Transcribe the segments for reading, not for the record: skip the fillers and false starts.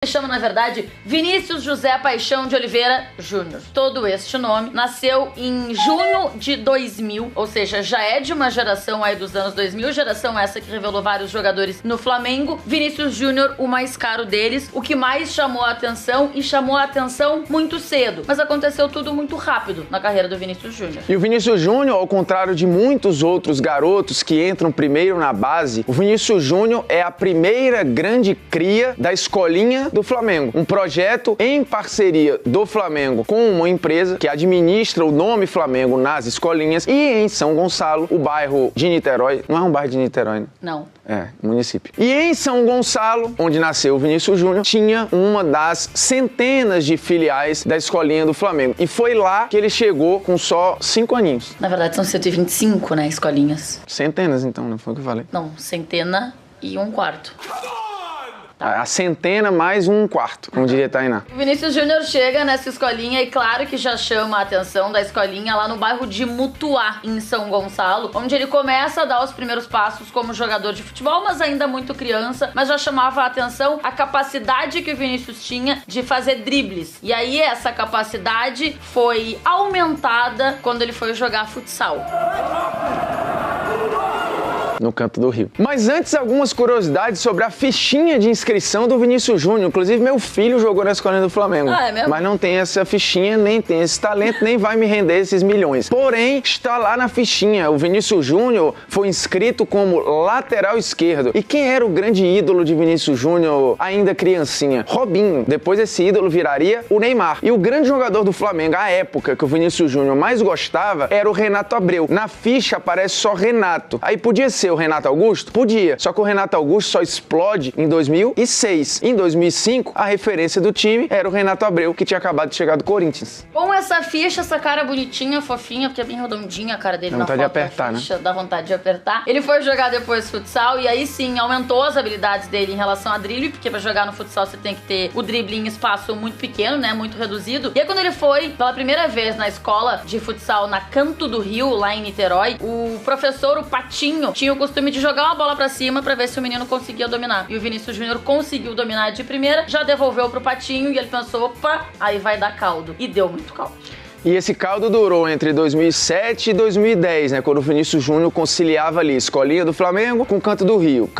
Se chama, na verdade, Vinícius José Paixão de Oliveira Júnior. Todo este nome nasceu em junho de 2000, ou seja, já é de uma geração aí dos anos 2000, geração essa que revelou vários jogadores no Flamengo. Vinícius Júnior, o mais caro deles, o que mais chamou a atenção, e chamou a atenção muito cedo. Mas aconteceu tudo muito rápido na carreira do Vinícius Júnior. E o Vinícius Júnior, ao contrário de muitos outros garotos que entram primeiro na base, o Vinícius Júnior é a primeira grande cria da escolinha do Flamengo. Um projeto em parceria do Flamengo com uma empresa que administra o nome Flamengo nas escolinhas, e em São Gonçalo, o bairro de Niterói. Não é um bairro de Niterói, né? Não. É, município. E em São Gonçalo, onde nasceu o Vinícius Júnior, tinha uma das centenas de filiais da escolinha do Flamengo. E foi lá que ele chegou com só 5 aninhos. Na verdade, são 125, né, escolinhas. Centenas, então, não foi o que eu falei? Não, centena e um quarto. A centena mais um quarto, como diria Tainá. O Vinícius Júnior chega nessa escolinha e claro que já chama a atenção da escolinha lá no bairro de Mutuá, em São Gonçalo, onde ele começa a dar os primeiros passos como jogador de futebol, mas ainda muito criança, mas já chamava a atenção a capacidade que o Vinícius tinha de fazer dribles. E aí essa capacidade foi aumentada quando ele foi jogar futsal. No Canto do Rio. Mas antes, algumas curiosidades sobre a fichinha de inscrição do Vinícius Júnior. Inclusive, meu filho jogou na escolinha do Flamengo. Ah, é mesmo? Mas não tem essa fichinha, nem tem esse talento, nem vai me render esses milhões. Porém, está lá na fichinha. O Vinícius Júnior foi inscrito como lateral esquerdo. E quem era o grande ídolo de Vinícius Júnior, ainda criancinha? Robinho. Depois esse ídolo viraria o Neymar. E o grande jogador do Flamengo, à época que o Vinícius Júnior mais gostava, era o Renato Abreu. Na ficha aparece só Renato. Aí podia ser o Renato Augusto? Podia. Só que o Renato Augusto só explode em 2006. Em 2005, a referência do time era o Renato Abreu, que tinha acabado de chegar do Corinthians. Com essa ficha, essa cara bonitinha, fofinha, porque é bem redondinha a cara dele na foto. Dá vontade de apertar, ficha, né? Dá vontade de apertar. Ele foi jogar depois futsal e aí sim, aumentou as habilidades dele em relação a drible, porque pra jogar no futsal você tem que ter o drible em espaço muito pequeno, né? Muito reduzido. E aí quando ele foi pela primeira vez na escola de futsal na Canto do Rio, lá em Niterói, o professor, o Patinho, tinha o costume de jogar uma bola pra cima pra ver se o menino conseguia dominar. E o Vinícius Júnior conseguiu dominar de primeira, já devolveu pro Patinho e ele pensou, opa, aí vai dar caldo. E deu muito caldo. E esse caldo durou entre 2007 e 2010, né? Quando o Vinícius Júnior conciliava ali escolinha do Flamengo com Canto do Rio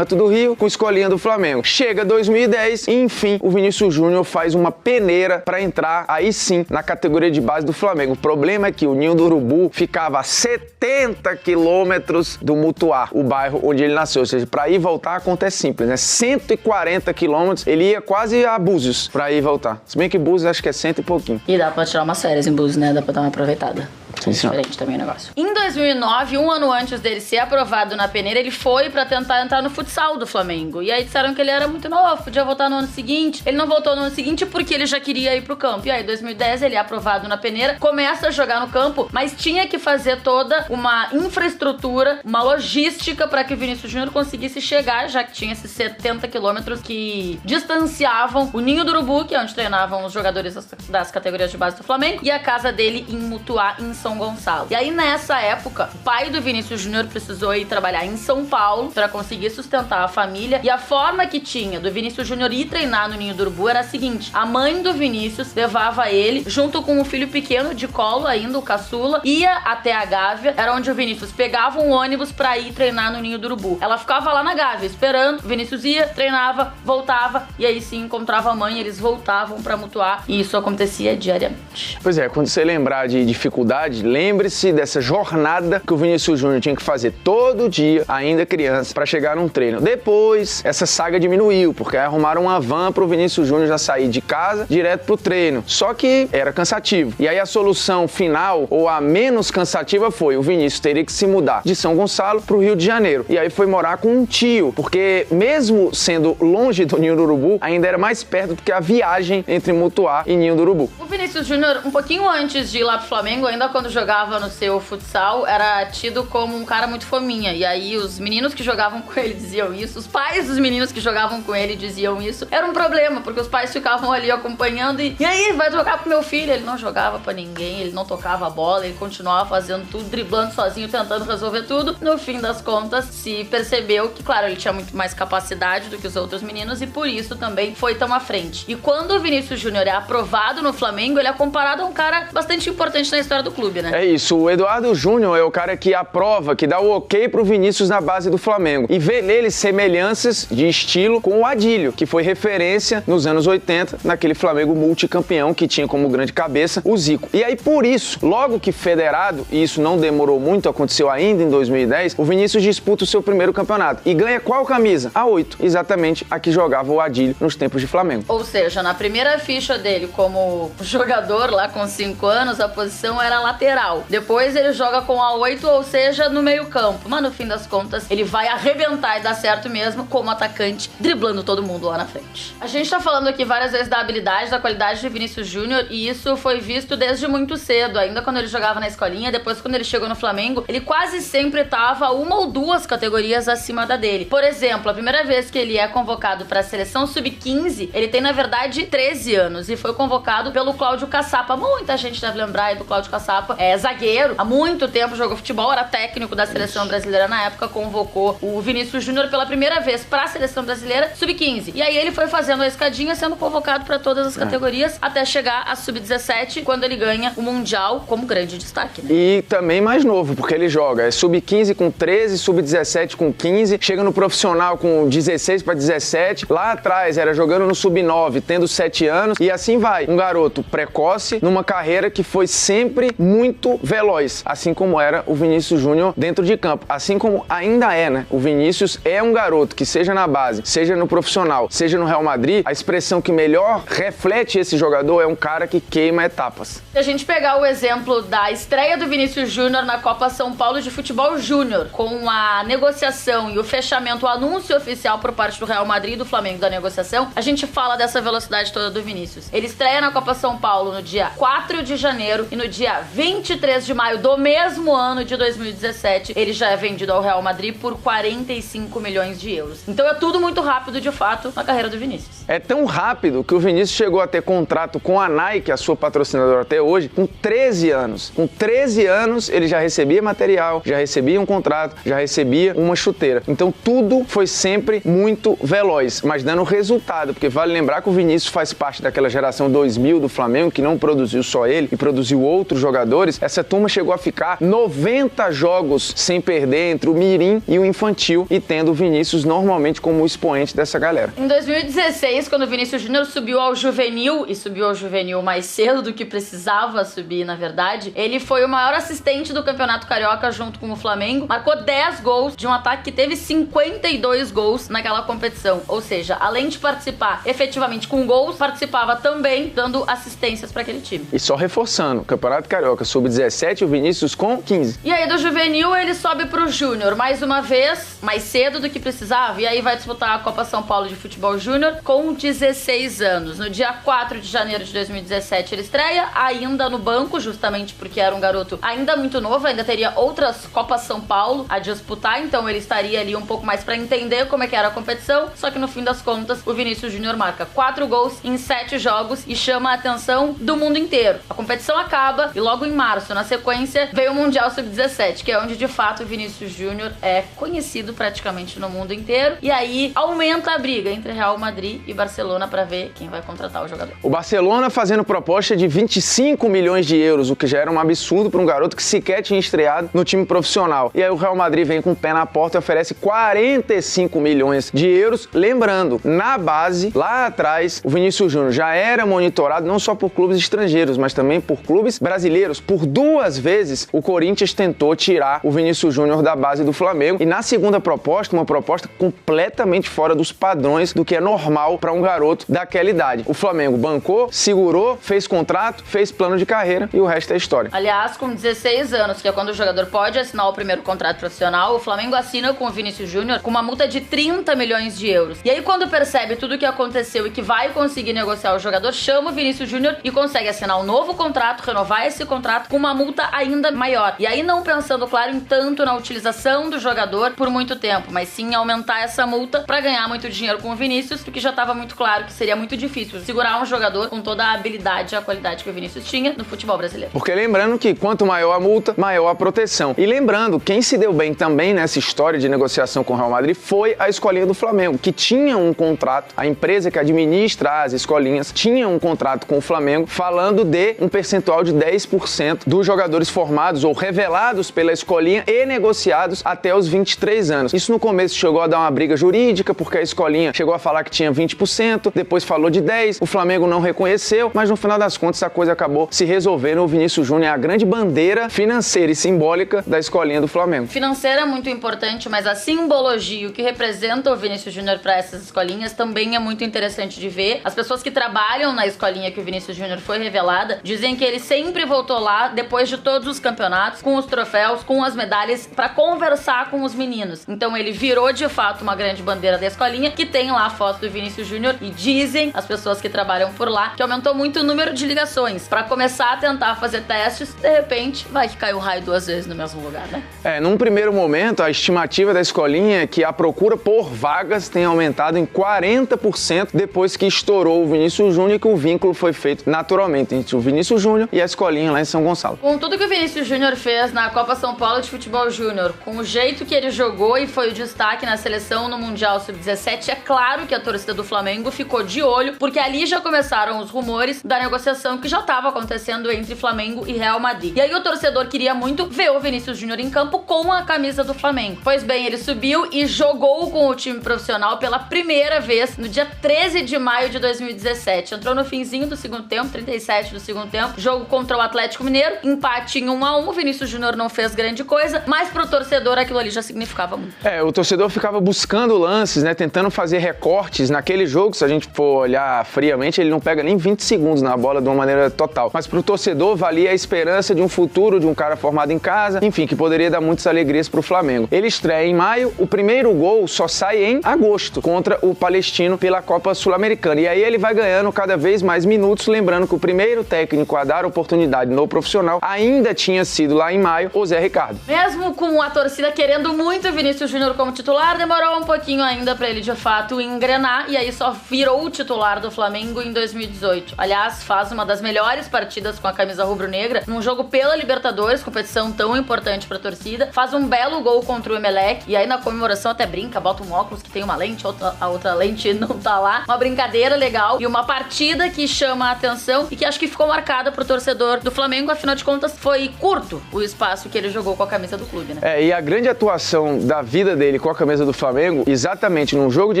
com escolinha do Flamengo. Chega 2010 e, enfim, o Vinícius Júnior faz uma peneira para entrar, aí sim, na categoria de base do Flamengo. O problema é que o Ninho do Urubu ficava a 70 quilômetros do Mutuá, o bairro onde ele nasceu. Ou seja, para ir e voltar a conta é simples, né? 140 quilômetros, ele ia quase a Búzios para ir e voltar. Se bem que Búzios acho que é 100 e pouquinho. E dá pra tirar umas férias em Búzios, né? Dá pra dar uma aproveitada. Sim, diferente também o negócio. Em 2009, um ano antes dele ser aprovado na peneira, ele foi pra tentar entrar no futsal do Flamengo. E aí disseram que ele era muito novo, podia voltar no ano seguinte. Ele não voltou no ano seguinte porque ele já queria ir pro campo. E aí, em 2010, ele é aprovado na peneira, começa a jogar no campo, mas tinha que fazer toda uma infraestrutura, uma logística pra que o Vinícius Júnior conseguisse chegar, já que tinha esses 70 quilômetros que distanciavam o Ninho do Urubu, que é onde treinavam os jogadores das categorias de base do Flamengo, e a casa dele em Mutuá, em São Gonçalo. E aí, nessa época, o pai do Vinícius Júnior precisou ir trabalhar em São Paulo para conseguir sustentar a família. E a forma que tinha do Vinícius Júnior ir treinar no Ninho do Urubu era a seguinte: a mãe do Vinícius levava ele, junto com o filho pequeno de colo ainda, o caçula, ia até a Gávea, era onde o Vinícius pegava um ônibus para ir treinar no Ninho do Urubu. Ela ficava lá na Gávea, esperando, o Vinícius ia, treinava, voltava, e aí sim encontrava a mãe, eles voltavam para Mutuá, e isso acontecia diariamente. Pois é, quando você lembrar de dificuldade, lembre-se dessa jornada que o Vinícius Júnior tinha que fazer todo dia, ainda criança, para chegar num treino. Depois, essa saga diminuiu, porque arrumaram uma van pro Vinícius Júnior já sair de casa direto pro treino. Só que era cansativo. E aí a solução final, ou a menos cansativa, foi o Vinícius teria que se mudar de São Gonçalo pro Rio de Janeiro. E aí foi morar com um tio, porque mesmo sendo longe do Ninho do Urubu, ainda era mais perto do que a viagem entre Mutuá e Ninho do Urubu. O Vinícius Júnior, um pouquinho antes de ir lá pro Flamengo, ainda quando jogava no seu futsal, era tido como um cara muito fominha. E aí os meninos que jogavam com ele diziam isso, os pais dos meninos que jogavam com ele diziam isso. Era um problema, porque os pais ficavam ali acompanhando e aí, vai jogar pro meu filho? Ele não jogava pra ninguém, ele não tocava a bola, ele continuava fazendo tudo, driblando sozinho, tentando resolver tudo. No fim das contas, se percebeu que, claro, ele tinha muito mais capacidade do que os outros meninos e por isso também foi tão à frente. E quando o Vinícius Júnior é aprovado no Flamengo, ele é comparado a um cara bastante importante na história do clube, né? É isso, o Eduardo Júnior é o cara que aprova, que dá o ok pro Vinícius na base do Flamengo. E vê nele semelhanças de estilo com o Adílio, que foi referência nos anos 80, naquele Flamengo multicampeão que tinha como grande cabeça o Zico. E aí, por isso, logo que federado, e isso não demorou muito, aconteceu ainda em 2010, o Vinícius disputa o seu primeiro campeonato. E ganha qual camisa? A 8, exatamente a que jogava o Adílio nos tempos de Flamengo. Ou seja, na primeira ficha dele como jogador, lá com 5 anos, a posição era lateral. Depois ele joga com a 8, ou seja, no meio campo. Mas no fim das contas, ele vai arrebentar e dar certo mesmo como atacante, driblando todo mundo lá na frente. A gente tá falando aqui várias vezes da habilidade, da qualidade de Vinícius Júnior, e isso foi visto desde muito cedo, ainda quando ele jogava na escolinha, depois quando ele chegou no Flamengo, ele quase sempre tava uma ou duas categorias acima da dele. Por exemplo, a primeira vez que ele é convocado para a seleção sub-15, ele tem na verdade 13 anos e foi convocado pelo Cláudio Caçapa. Muita gente deve lembrar aí do Cláudio Caçapa, é zagueiro, há muito tempo jogou futebol, era técnico da seleção brasileira na época, convocou o Vinícius Júnior pela primeira vez para a seleção brasileira sub-15. E aí ele foi fazendo a escadinha, sendo convocado para todas as categorias, até chegar a sub-17, quando ele ganha o Mundial como grande destaque, né? E também mais novo, porque ele joga sub-15 com 13, sub-17 com 15, chega no profissional com 16 para 17, lá atrás era jogando no sub-9, tendo 7 anos, e assim vai. Um garoto precoce, numa carreira que foi sempre muito veloz, assim como era o Vinícius Júnior dentro de campo, assim como ainda é, né? O Vinícius é um garoto que, seja na base, seja no profissional, seja no Real Madrid, a expressão que melhor reflete esse jogador é um cara que queima etapas. Se a gente pegar o exemplo da estreia do Vinícius Júnior na Copa São Paulo de Futebol Júnior, com a negociação e o fechamento, o anúncio oficial por parte do Real Madrid e do Flamengo da negociação, a gente fala dessa velocidade toda do Vinícius. Ele estreia na Copa São Paulo no dia 4 de janeiro e no dia 23 de maio do mesmo ano de 2017, ele já é vendido ao Real Madrid por 45 milhões de euros. Então é tudo muito rápido, de fato, na carreira do Vinícius. É tão rápido que o Vinícius chegou a ter contrato com a Nike, a sua patrocinadora até hoje, com 13 anos. Com 13 anos, ele já recebia material, já recebia um contrato, já recebia uma chuteira. Então tudo foi sempre muito veloz, mas dando resultado, porque vale lembrar que o Vinícius faz parte daquela geração 2000 do Flamengo, que não produziu só ele e produziu outros jogadores. Essa turma chegou a ficar 90 jogos sem perder entre o mirim e o infantil, e tendo o Vinícius normalmente como o expoente dessa galera. Em 2016, quando o Vinícius Júnior subiu ao juvenil, e subiu ao juvenil mais cedo do que precisava subir, na verdade, ele foi o maior assistente do Campeonato Carioca junto com o Flamengo, marcou 10 gols de um ataque que teve 52 gols naquela competição. Ou seja, além de participar efetivamente com gols, participava também dando assistências para aquele time. E só reforçando, o Campeonato Carioca sub-17, o Vinícius com 15. E aí do juvenil ele sobe pro júnior, mais uma vez, mais cedo do que precisava, e aí vai disputar a Copa São Paulo de Futebol Júnior com 16 anos. No dia 4 de janeiro de 2017 ele estreia, ainda no banco, justamente porque era um garoto ainda muito novo, ainda teria outras Copas São Paulo a disputar, então ele estaria ali um pouco mais para entender como é que era a competição, só que no fim das contas o Vinícius Júnior marca 4 gols em 7 jogos e chama a atenção do mundo inteiro. A competição acaba e logo em março, na sequência, veio o Mundial Sub-17, que é onde de fato o Vinícius Júnior é conhecido praticamente no mundo inteiro, e aí aumenta a briga entre Real Madrid e Barcelona para ver quem vai contratar o jogador. O Barcelona fazendo proposta de 25 milhões de euros, o que já era um absurdo para um garoto que sequer tinha estreado no time profissional. E aí o Real Madrid vem com o pé na porta e oferece 45 milhões de euros. Lembrando, na base, lá atrás, o Vinícius Júnior já era monitorado não só por clubes estrangeiros, mas também por clubes brasileiros. Por 2 vezes, o Corinthians tentou tirar o Vinícius Júnior da base do Flamengo. E na segunda proposta, uma proposta completamente fora dos padrões do que é normal para um garoto daquela idade. O Flamengo bancou, segurou, fez contrato, fez plano de carreira e o resto é história. Aliás, com 16 anos, que é quando o jogador pode assinar o primeiro contrato profissional, o Flamengo assina com o Vinícius Júnior com uma multa de 30 milhões de euros. E aí, quando percebe tudo o que aconteceu e que vai conseguir negociar o jogador, chama o Vinícius Júnior e consegue assinar um novo contrato, renovar esse contrato contrato com uma multa ainda maior. E aí não pensando, claro, em tanto na utilização do jogador por muito tempo, mas sim aumentar essa multa pra ganhar muito dinheiro com o Vinícius, porque já tava muito claro que seria muito difícil segurar um jogador com toda a habilidade e a qualidade que o Vinícius tinha no futebol brasileiro. Porque lembrando que quanto maior a multa, maior a proteção. E lembrando, quem se deu bem também nessa história de negociação com o Real Madrid foi a escolinha do Flamengo, que tinha um contrato, a empresa que administra as escolinhas tinha um contrato com o Flamengo falando de um percentual de 10% dos jogadores formados ou revelados pela escolinha e negociados até os 23 anos. Isso no começo chegou a dar uma briga jurídica, porque a escolinha chegou a falar que tinha 20%, depois falou de 10%, o Flamengo não reconheceu, mas no final das contas a coisa acabou se resolvendo. O Vinícius Júnior é a grande bandeira financeira e simbólica da escolinha do Flamengo. Financeira é muito importante, mas a simbologia, o que representa o Vinícius Júnior para essas escolinhas também é muito interessante de ver. As pessoas que trabalham na escolinha que o Vinícius Júnior foi revelada dizem que ele sempre voltou lá depois de todos os campeonatos, com os troféus, com as medalhas, para conversar com os meninos. Então ele virou de fato uma grande bandeira da escolinha, que tem lá a foto do Vinícius Júnior, e dizem as pessoas que trabalham por lá que aumentou muito o número de ligações para começar a tentar fazer testes. De repente vai que cai o raio 2 vezes no mesmo lugar, né? Num primeiro momento a estimativa da escolinha é que a procura por vagas tenha aumentado em 40% depois que estourou o Vinícius Júnior e que o vínculo foi feito naturalmente entre o Vinícius Júnior e a escolinha lá em São Gonçalo. Com tudo que o Vinícius Júnior fez na Copa São Paulo de Futebol Júnior, com o jeito que ele jogou e foi o destaque na seleção no Mundial Sub-17, é claro que a torcida do Flamengo ficou de olho, porque ali já começaram os rumores da negociação que já estava acontecendo entre Flamengo e Real Madrid. E aí o torcedor queria muito ver o Vinícius Júnior em campo com a camisa do Flamengo. Pois bem, ele subiu e jogou com o time profissional pela primeira vez no dia 13 de maio de 2017. Entrou no finzinho do segundo tempo, 37 do segundo tempo, jogo contra o Atlético Mineiro, empate em 1-1, o Vinícius Júnior não fez grande coisa, mas pro torcedor aquilo ali já significava muito. O torcedor ficava buscando lances, né, tentando fazer recortes naquele jogo. Se a gente for olhar friamente, ele não pega nem 20 segundos na bola de uma maneira total. Mas pro torcedor valia a esperança de um futuro, de um cara formado em casa, enfim, que poderia dar muitas alegrias pro Flamengo. Ele estreia em maio, o primeiro gol só sai em agosto, contra o Palestino pela Copa Sul-Americana. E aí ele vai ganhando cada vez mais minutos, lembrando que o primeiro técnico a dar oportunidade no profissional ainda tinha sido lá em maio o Zé Ricardo. Mesmo com a torcida querendo muito o Vinícius Júnior como titular, demorou um pouquinho ainda pra ele de fato engrenar, e aí só virou o titular do Flamengo em 2018. Aliás, faz uma das melhores partidas com a camisa rubro-negra num jogo pela Libertadores, competição tão importante pra torcida, faz um belo gol contra o Emelec, e aí na comemoração até brinca, bota um óculos que tem uma lente, a outra lente não tá lá, uma brincadeira legal e uma partida que chama a atenção e que acho que ficou marcada pro torcedor do Flamengo. Afinal de contas, foi curto o espaço que ele jogou com a camisa do clube, né? E a grande atuação da vida dele com a camisa do Flamengo, exatamente num jogo de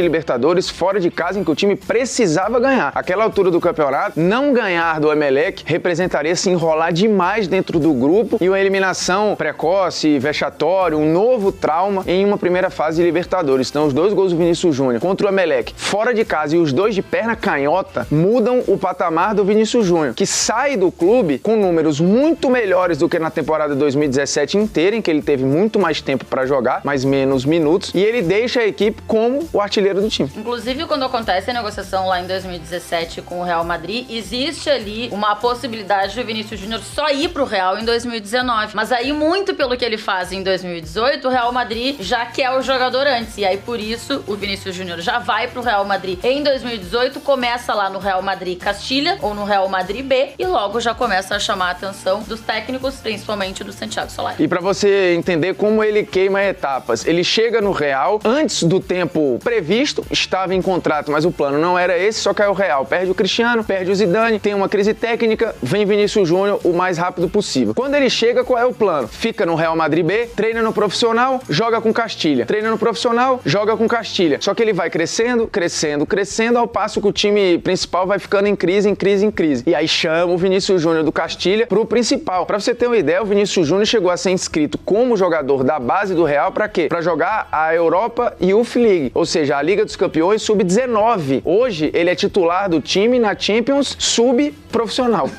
Libertadores, fora de casa, em que o time precisava ganhar. Aquela altura do campeonato, não ganhar do Emelec representaria se enrolar demais dentro do grupo e uma eliminação precoce, vexatória, um novo trauma em uma primeira fase de Libertadores. Então, os dois gols do Vinícius Júnior contra o Emelec, fora de casa, e os dois de perna canhota, mudam o patamar do Vinícius Júnior, que sai do clube com números muito melhores do que na temporada 2017 inteira, em que ele teve muito mais tempo para jogar, mas menos minutos, e ele deixa a equipe como o artilheiro do time. Inclusive, quando acontece a negociação lá em 2017 com o Real Madrid, existe ali uma possibilidade do Vinícius Júnior só ir pro Real em 2019. Mas aí, muito pelo que ele faz em 2018, o Real Madrid já quer o jogador antes. E aí, por isso, o Vinícius Júnior já vai pro Real Madrid em 2018, começa lá no Real Madrid Castilha, ou no Real Madrid B, e logo já começa a chamar a atenção dos técnicos, principalmente do Santiago Solari. E para você entender como ele queima etapas, ele chega no Real antes do tempo previsto, estava em contrato, mas o plano não era esse, só que aí o Real perde o Cristiano, perde o Zidane, tem uma crise técnica, vem Vinícius Júnior o mais rápido possível. Quando ele chega, qual é o plano? Fica no Real Madrid B, treina no profissional, joga com Castilha. Treina no profissional, joga com Castilha. Só que ele vai crescendo, crescendo, crescendo, ao passo que o time principal vai ficando em crise, em crise, em crise. E aí chama o Vinícius Júnior do Castilha pro principal. Pra você ter uma ideia, o Vinícius Júnior chegou a ser inscrito como jogador da base do Real pra quê? Pra jogar a Europa Youth League, ou seja, a Liga dos Campeões Sub-19. Hoje ele é titular do time na Champions Sub-Profissional.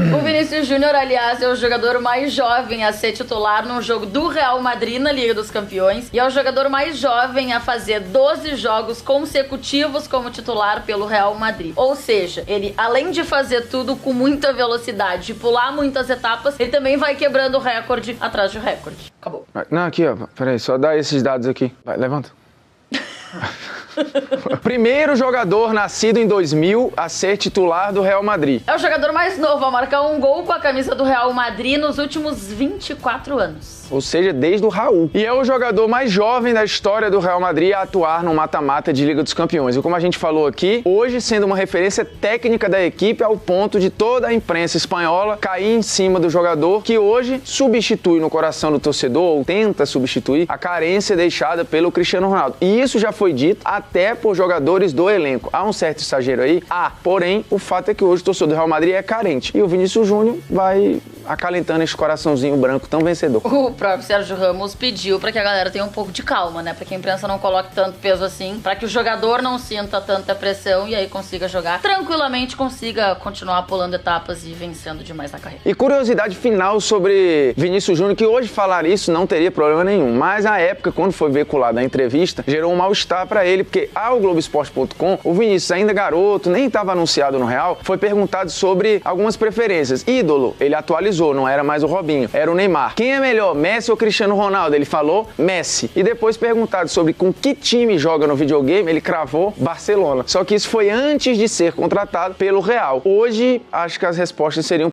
O Vinícius Júnior, aliás, é o jogador mais jovem a ser titular num jogo do Real Madrid na Liga dos Campeões e é o jogador mais jovem a fazer 12 jogos consecutivos como titular pelo Real Madrid. Ou seja, ele, além de fazer tudo com muita velocidade e pular muitas etapas, ele também vai quebrando recorde atrás de recorde. Acabou. Não, aqui, ó. Peraí, só dá esses dados aqui. Vai, levanta. Primeiro jogador nascido em 2000 a ser titular do Real Madrid. É o jogador mais novo a marcar um gol com a camisa do Real Madrid nos últimos 24 anos. Ou seja, desde o Raul. E é o jogador mais jovem da história do Real Madrid a atuar no mata-mata de Liga dos Campeões. E como a gente falou aqui, hoje sendo uma referência técnica da equipe ao ponto de toda a imprensa espanhola cair em cima do jogador que hoje substitui no coração do torcedor, ou tenta substituir, a carência deixada pelo Cristiano Ronaldo. E isso já foi dito até por jogadores do elenco. Há um certo exagero aí? Porém, o fato é que hoje o torcedor do Real Madrid é carente. E o Vinícius Júnior vai acalentando esse coraçãozinho branco tão vencedor. O próprio Sérgio Ramos pediu pra que a galera tenha um pouco de calma, né? Pra que a imprensa não coloque tanto peso assim, pra que o jogador não sinta tanta pressão e aí consiga jogar tranquilamente, consiga continuar pulando etapas e vencendo demais na carreira. E curiosidade final sobre Vinícius Júnior, que hoje falar isso não teria problema nenhum, mas na época, quando foi veiculada a entrevista, gerou um mal-estar pra ele, porque ao Globoesporte.com, o Vinícius, ainda garoto, nem estava anunciado no Real, foi perguntado sobre algumas preferências. Ídolo, ele atualizou, não era mais o Robinho, era o Neymar. Quem é melhor, Messi ou Cristiano Ronaldo? Ele falou Messi. E depois perguntado sobre com que time joga no videogame, ele cravou Barcelona. Só que isso foi antes de ser contratado pelo Real. Hoje, acho que as respostas seriam